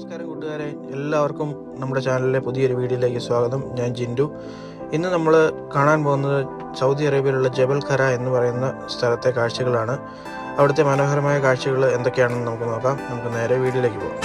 നമസ്കാരം കൂട്ടുകാരെ, എല്ലാവർക്കും നമ്മുടെ ചാനലിലെ പുതിയൊരു വീഡിയോയിലേക്ക് സ്വാഗതം. ഞാൻ ജിൻറ്റു. ഇന്ന് നമ്മൾ കാണാൻ പോകുന്നത് സൗദി അറേബ്യയിലുള്ള ജബൽ ഖറ എന്ന് പറയുന്ന സ്ഥലത്തെ കാഴ്ചകളാണ്. അവിടുത്തെ മനോഹരമായ കാഴ്ചകൾ എന്തൊക്കെയാണെന്ന് നമുക്ക് നോക്കാം. നമുക്ക് നേരെ വീഡിയോയിലേക്ക് പോകാം.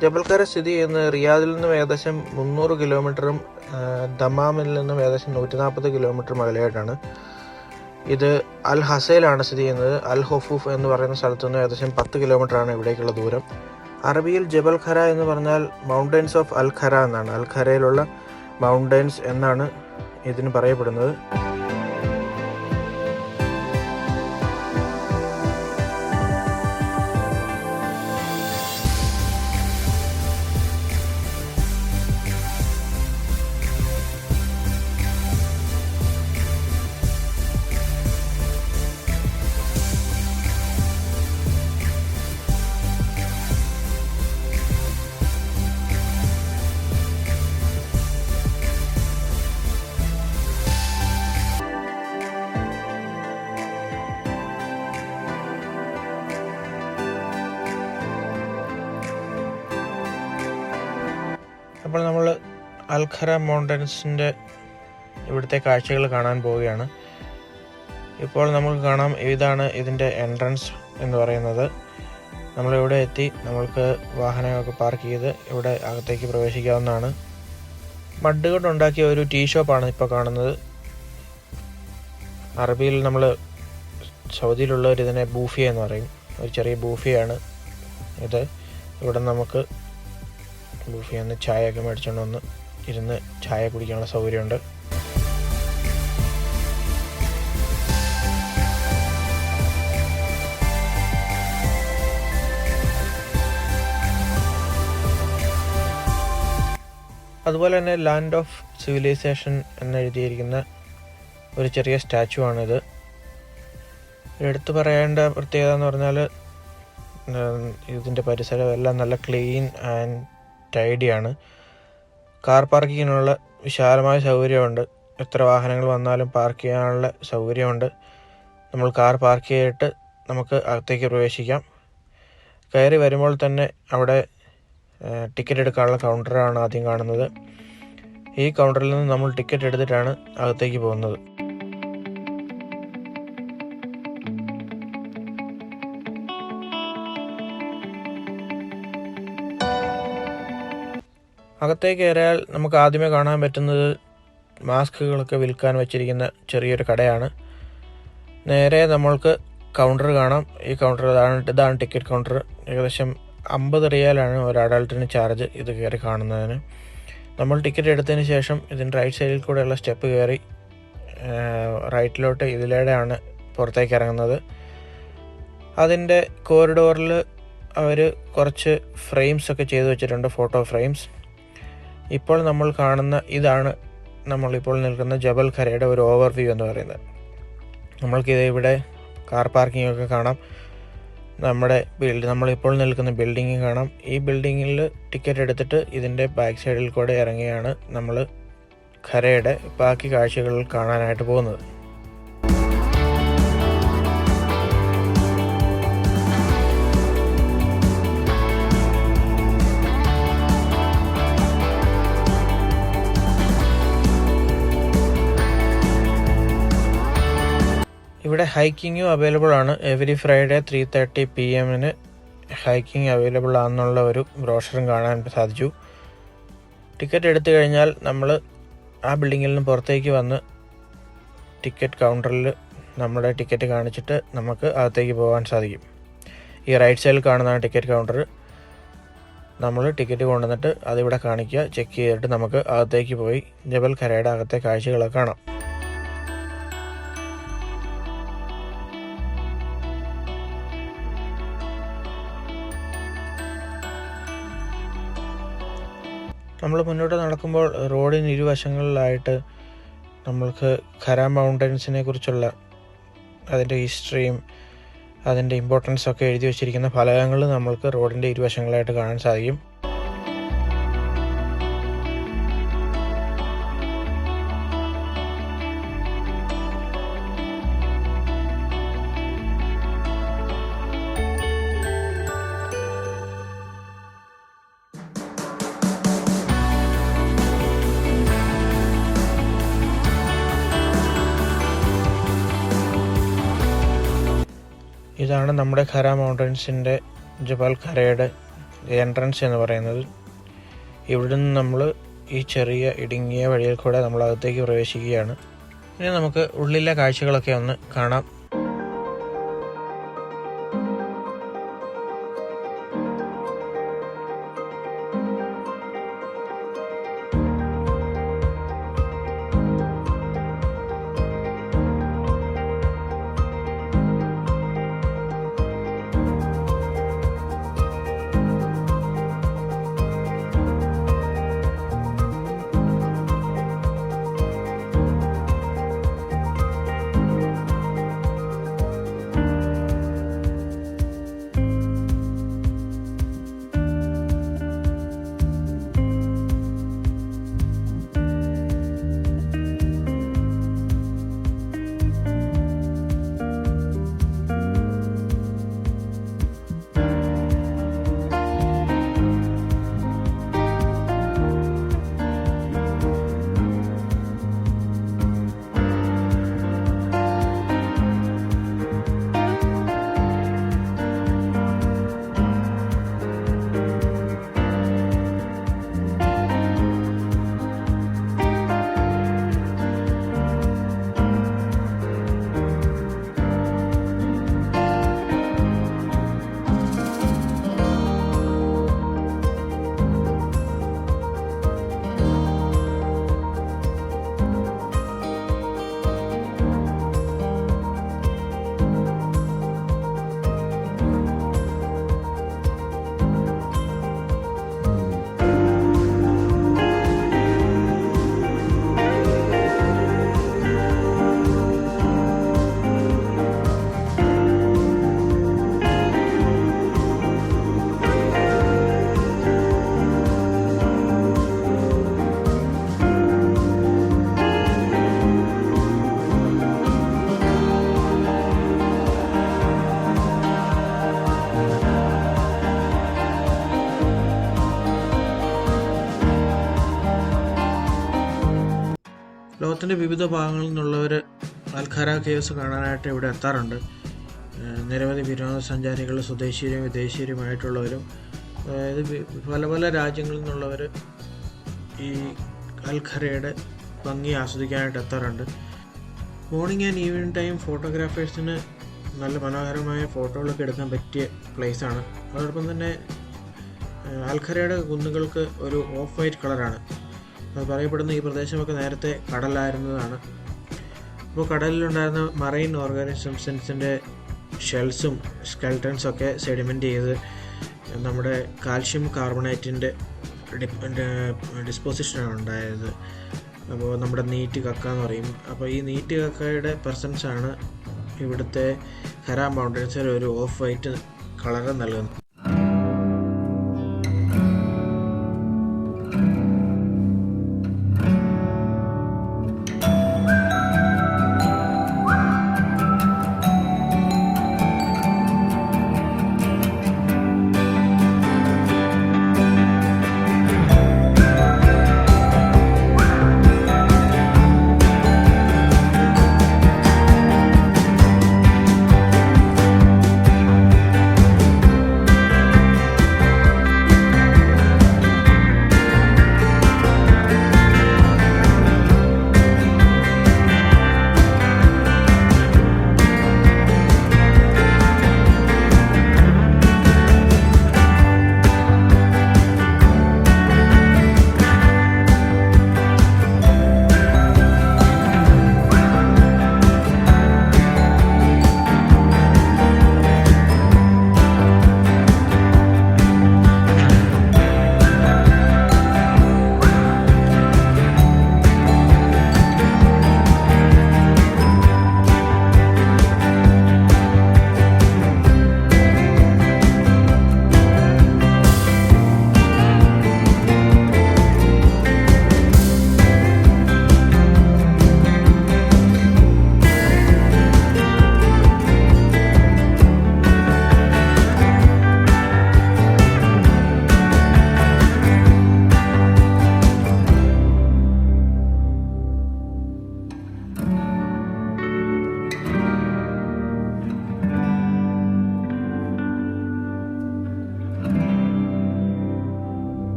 ജബൽ ഖറ സ്ഥിതി ചെയ്യുന്നത് റിയാദിൽ നിന്നും ഏകദേശം 300 കിലോമീറ്ററും ദമ്മാമിൽ നിന്നും ഏകദേശം 140 കിലോമീറ്ററും അകലെയായിട്ടാണ്. ഇത് അൽ ഹസയിലാണ് സ്ഥിതി ചെയ്യുന്നത്. അൽ ഹുഫൂഫ് എന്ന് പറയുന്ന സ്ഥലത്തു നിന്ന് ഏകദേശം 10 കിലോമീറ്ററാണ് ഇവിടേക്കുള്ള ദൂരം. അറബിയിൽ ജബൽ ഖറ എന്ന് പറഞ്ഞാൽ മൗണ്ടൻസ് ഓഫ് അൽ ഖറ എന്നാണ്. അൽ ഖറയിലുള്ള മൗണ്ടൻസ് എന്നാണ് ഇതിന് പറയപ്പെടുന്നത്. അപ്പോൾ നമ്മൾ അൽ ഖറ മൗണ്ടൻസിൻ്റെ ഇവിടുത്തെ കാഴ്ചകൾ കാണാൻ പോവുകയാണ്. ഇപ്പോൾ നമുക്ക് കാണാം, ഇതാണ് ഇതിൻ്റെ എൻട്രൻസ് എന്ന് പറയുന്നത്. നമ്മളിവിടെ എത്തി നമ്മൾക്ക് വാഹനമൊക്കെ പാർക്ക് ചെയ്ത് ഇവിടെ അകത്തേക്ക് പ്രവേശിക്കാവുന്നതാണ്. മഡ് കൊണ്ടുണ്ടാക്കിയ ഒരു ടീ ഷോപ്പാണ് ഇപ്പോൾ കാണുന്നത്. അറബിയിൽ നമ്മൾ സൗദിയിലുള്ളവർ ഇതിനെ ബൂഫിയ എന്ന് പറയും. ഒരു ചെറിയ ബൂഫിയാണ് ഇത്. ഇവിടെ നമുക്ക് ബൂഫിയിൽ നിന്ന് ചായയൊക്കെ മേടിച്ചുകൊണ്ട് വന്ന് ഇരുന്ന് ചായ കുടിക്കാനുള്ള സൗകര്യമുണ്ട്. അതുപോലെ തന്നെ ലാൻഡ് ഓഫ് സിവിലൈസേഷൻ എന്നെഴുതിയിരിക്കുന്ന ഒരു ചെറിയ സ്റ്റാച്ചു ആണിത്. എടുത്തു പറയേണ്ട പ്രത്യേകത എന്ന് പറഞ്ഞാൽ ഇതിൻ്റെ പരിസരം എല്ലാം നല്ല ക്ലീൻ ആൻഡ് ടൈഡിയാണ്. കാർ പാർക്കിങ്ങിനുള്ള വിശാലമായ സൗകര്യമുണ്ട്. എത്ര വാഹനങ്ങൾ വന്നാലും പാർക്ക് ചെയ്യാനുള്ള സൗകര്യമുണ്ട്. നമ്മൾ കാർ പാർക്ക് ചെയ്തിട്ട് നമുക്ക് അകത്തേക്ക് പ്രവേശിക്കാം. കയറി വരുമ്പോൾ തന്നെ അവിടെ ടിക്കറ്റ് എടുക്കാനുള്ള കൗണ്ടറാണ് ആദ്യം കാണുന്നത്. ഈ കൗണ്ടറിൽ നിന്ന് നമ്മൾ ടിക്കറ്റ് എടുത്തിട്ടാണ് അകത്തേക്ക് പോകുന്നത്. അകത്തേക്ക് കയറിയാൽ നമുക്ക് ആദ്യമേ കാണാൻ പറ്റുന്നത് മാസ്കുകളൊക്കെ വിൽക്കാൻ വെച്ചിരിക്കുന്ന ചെറിയൊരു കടയാണ്. നേരെ നമ്മൾക്ക് കൗണ്ടർ കാണാം. ഈ കൗണ്ടർ ഇതാണ് ടിക്കറ്റ് കൗണ്ടർ. ഏകദേശം 50 റിയാലാണ് ഒരു അഡൾട്ടിന് ചാർജ് ഇത് കയറി കാണുന്നതിന്. നമ്മൾ ടിക്കറ്റ് എടുത്തതിന് ശേഷം ഇതിൻ്റെ റൈറ്റ് സൈഡിൽ കൂടെയുള്ള സ്റ്റെപ്പ് കയറി റൈറ്റിലോട്ട് ഇതിലൂടെയാണ് പുറത്തേക്ക് ഇറങ്ങുന്നത്. അതിൻ്റെ കോറിഡോറിൽ അവർ കുറച്ച് ഫ്രെയിംസ് ഒക്കെ ചെയ്തു വെച്ചിട്ടുണ്ട്, ഫോട്ടോ ഫ്രെയിംസ്. ഇപ്പോൾ നമ്മൾ കാണുന്ന ഇതാണ് നമ്മളിപ്പോൾ നിൽക്കുന്ന ജബൽ ഖറയുടെ ഒരു ഓവർവ്യൂ എന്ന് പറയുന്നത്. നമ്മൾക്കിത് ഇവിടെ കാർ പാർക്കിംഗ് ഒക്കെ കാണാം. നമ്മളിപ്പോൾ നിൽക്കുന്ന ബിൽഡിങ് കാണാം. ഈ ബിൽഡിങ്ങിൽ ടിക്കറ്റ് എടുത്തിട്ട് ഇതിൻ്റെ ബാക്ക് സൈഡിൽ കൂടെ ഇറങ്ങിയാണ് നമ്മൾ ഖറയുടെ ബാക്കി കാഴ്ചകൾ കാണാനായിട്ട് പോകുന്നത്. ഇവിടെ ഹൈക്കിങ്ങും അവൈലബിൾ ആണ്. Every Friday 3:30 PM hiking available ആണെന്നുള്ള ഒരു ബ്രോഷറും കാണാൻ സാധിച്ചു. ടിക്കറ്റ് എടുത്തു കഴിഞ്ഞാൽ നമ്മൾ ആ ബിൽഡിങ്ങിൽ നിന്ന് പുറത്തേക്ക് വന്ന് ടിക്കറ്റ് കൗണ്ടറിൽ നമ്മുടെ ടിക്കറ്റ് കാണിച്ചിട്ട് നമുക്ക് അകത്തേക്ക് പോകാൻ സാധിക്കും. ഈ റൈറ്റ് സൈഡിൽ കാണുന്നതാണ് ടിക്കറ്റ് കൗണ്ടർ. നമ്മൾ ടിക്കറ്റ് കൊണ്ടുവന്നിട്ട് അതിവിടെ കാണിക്കുക, ചെക്ക് ചെയ്തിട്ട് നമുക്ക് അകത്തേക്ക് പോയി ജബൽ ഖറയുടെ അകത്തെ കാഴ്ചകളൊക്കെ കാണാം. നമ്മൾ മുന്നോട്ട് നടക്കുമ്പോൾ റോഡിന് ഇരുവശങ്ങളിലായിട്ട് നമ്മൾക്ക് ഖറ മൗണ്ടൻസിനെ കുറിച്ചുള്ള അതിൻ്റെ ഹിസ്റ്ററിയും അതിൻ്റെ ഇമ്പോർട്ടൻസ് ഒക്കെ എഴുതി വച്ചിരിക്കുന്ന ഫലകങ്ങൾ നമ്മൾക്ക് റോഡിൻ്റെ ഇരുവശങ്ങളായിട്ട് കാണാൻ സാധിക്കും. ഇതാണ് നമ്മുടെ ഖറ മൗണ്ടൻസിൻ്റെ ജബൽ ഖറയുടെ എൻട്രൻസ് എന്ന് പറയുന്നത്. ഇവിടെ നിന്ന് നമ്മൾ ഈ ചെറിയ ഇടുങ്ങിയ വഴിയിൽ കൂടെ നമ്മൾ അകത്തേക്ക് പ്രവേശിക്കുകയാണ്. ഇനി നമുക്ക് ഉള്ളിലെ കാഴ്ചകളൊക്കെ ഒന്ന് കാണാം. ലോകത്തിൻ്റെ വിവിധ ഭാഗങ്ങളിൽ നിന്നുള്ളവർ അൽഖറ കേവ്സ് കാണാനായിട്ട് ഇവിടെ എത്താറുണ്ട്. നിരവധി വിനോദസഞ്ചാരികൾ സ്വദേശീയരും വിദേശീയരുമായിട്ടുള്ളവരും അതായത് പല പല രാജ്യങ്ങളിൽ നിന്നുള്ളവർ ഈ അൽഖറയുടെ ഭംഗി ആസ്വദിക്കാനായിട്ട് എത്താറുണ്ട്. മോർണിംഗ് ആൻഡ് ഈവനിങ് ടൈം ഫോട്ടോഗ്രാഫേഴ്സിന് നല്ല മനോഹരമായ ഫോട്ടോകളൊക്കെ എടുക്കാൻ പറ്റിയ പ്ലേസാണ്. അതോടൊപ്പം തന്നെ അൽഖറയുടെ കുന്നുകൾക്ക് ഒരു ഓഫ് വൈറ്റ് കളറാണ്. അത് പറയപ്പെടുന്ന ഈ പ്രദേശമൊക്കെ നേരത്തെ കടലായിരുന്നതാണ്. അപ്പോൾ കടലിലുണ്ടായിരുന്ന മറൈൻ ഓർഗാനിസംസിൻ്റെ ഷെൽസും സ്കെൽട്ടൺസൊക്കെ സെഡിമെൻ്റ് ചെയ്ത് നമ്മുടെ കാൽഷ്യം കാർബണേറ്റിൻ്റെ ഡിസ്പോസിഷനാണ് ഉണ്ടായത്. അപ്പോൾ നമ്മുടെ നീറ്റ് കക്ക എന്ന് പറയും. അപ്പോൾ ഈ നീറ്റ് കക്കയുടെ പ്രസൻസാണ് ഇവിടുത്തെ ഖറ മൗണ്ടൻസിൽ ഒരു ഓഫ് വൈറ്റ് കളർ നൽകുന്നത്.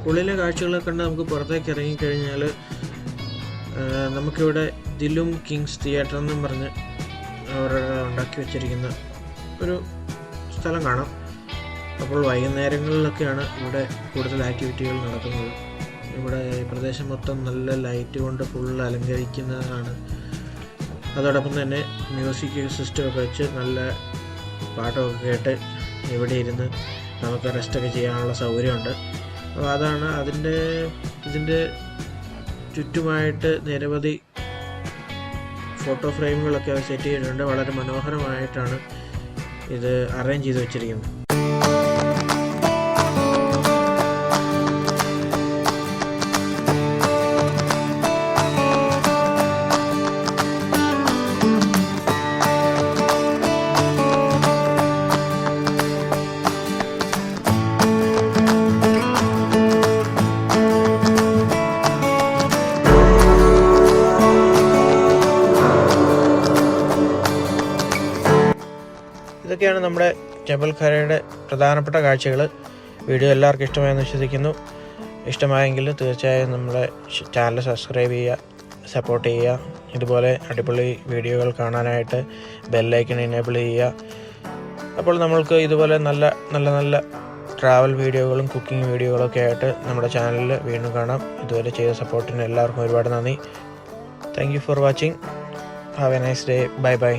ഉള്ളിലെ കാഴ്ചകളൊക്കെ കണ്ട് നമുക്ക് പുറത്തേക്ക് ഇറങ്ങിക്കഴിഞ്ഞാൽ നമുക്കിവിടെ ദിലും കിങ്സ് തിയേറ്റർ എന്നും പറഞ്ഞ് അവർ ഉണ്ടാക്കി വെച്ചിരിക്കുന്ന ഒരു സ്ഥലം കാണാം. അപ്പോൾ വൈകുന്നേരങ്ങളിലൊക്കെയാണ് ഇവിടെ കൂടുതൽ ആക്ടിവിറ്റികൾ നടക്കുന്നത്. ഇവിടെ പ്രദേശം മൊത്തം നല്ല ലൈറ്റ് കൊണ്ട് ഫുൾ അലങ്കരിക്കുന്നതാണ്. അതോടൊപ്പം തന്നെ മ്യൂസിക് സിസ്റ്റമൊക്കെ വെച്ച് നല്ല പാട്ടൊക്കെ കേട്ട് ഇവിടെ ഇരുന്ന് നമുക്ക് റെസ്റ്റൊക്കെ ചെയ്യാനുള്ള സൗകര്യമുണ്ട്. അപ്പോൾ അതാണ് ഇതിൻ്റെ ചുറ്റുമായിട്ട് നിരവധി ഫോട്ടോ ഫ്രെയിമുകളൊക്കെ സെറ്റ് ചെയ്തിട്ടുണ്ട്. വളരെ മനോഹരമായിട്ടാണ് ഇത് അറേഞ്ച് ചെയ്ത് വെച്ചിരിക്കുന്നത്. ഇതൊക്കെയാണ് നമ്മുടെ ജബൽ ഖറയുടെ പ്രധാനപ്പെട്ട കാഴ്ചകൾ. വീഡിയോ എല്ലാവർക്കും ഇഷ്ടമായെന്ന് വിശ്വസിക്കുന്നു. ഇഷ്ടമായെങ്കിൽ തീർച്ചയായും നമ്മുടെ ചാനൽ സബ്സ്ക്രൈബ് ചെയ്യുക, സപ്പോർട്ട് ചെയ്യുക. ഇതുപോലെ അടിപൊളി വീഡിയോകൾ കാണാനായിട്ട് ബെല്ലൈക്കൺ എനേബിൾ ചെയ്യുക. അപ്പോൾ നമ്മൾക്ക് ഇതുപോലെ നല്ല ട്രാവൽ വീഡിയോകളും കുക്കിംഗ് വീഡിയോകളൊക്കെ ആയിട്ട് നമ്മുടെ ചാനലിൽ വീണ്ടും കാണാം. ഇതുവരെ ചെയ്ത സപ്പോർട്ടിന് എല്ലാവർക്കും ഒരുപാട് നന്ദി. Thank you for watching. Have A nice day. Bye bye.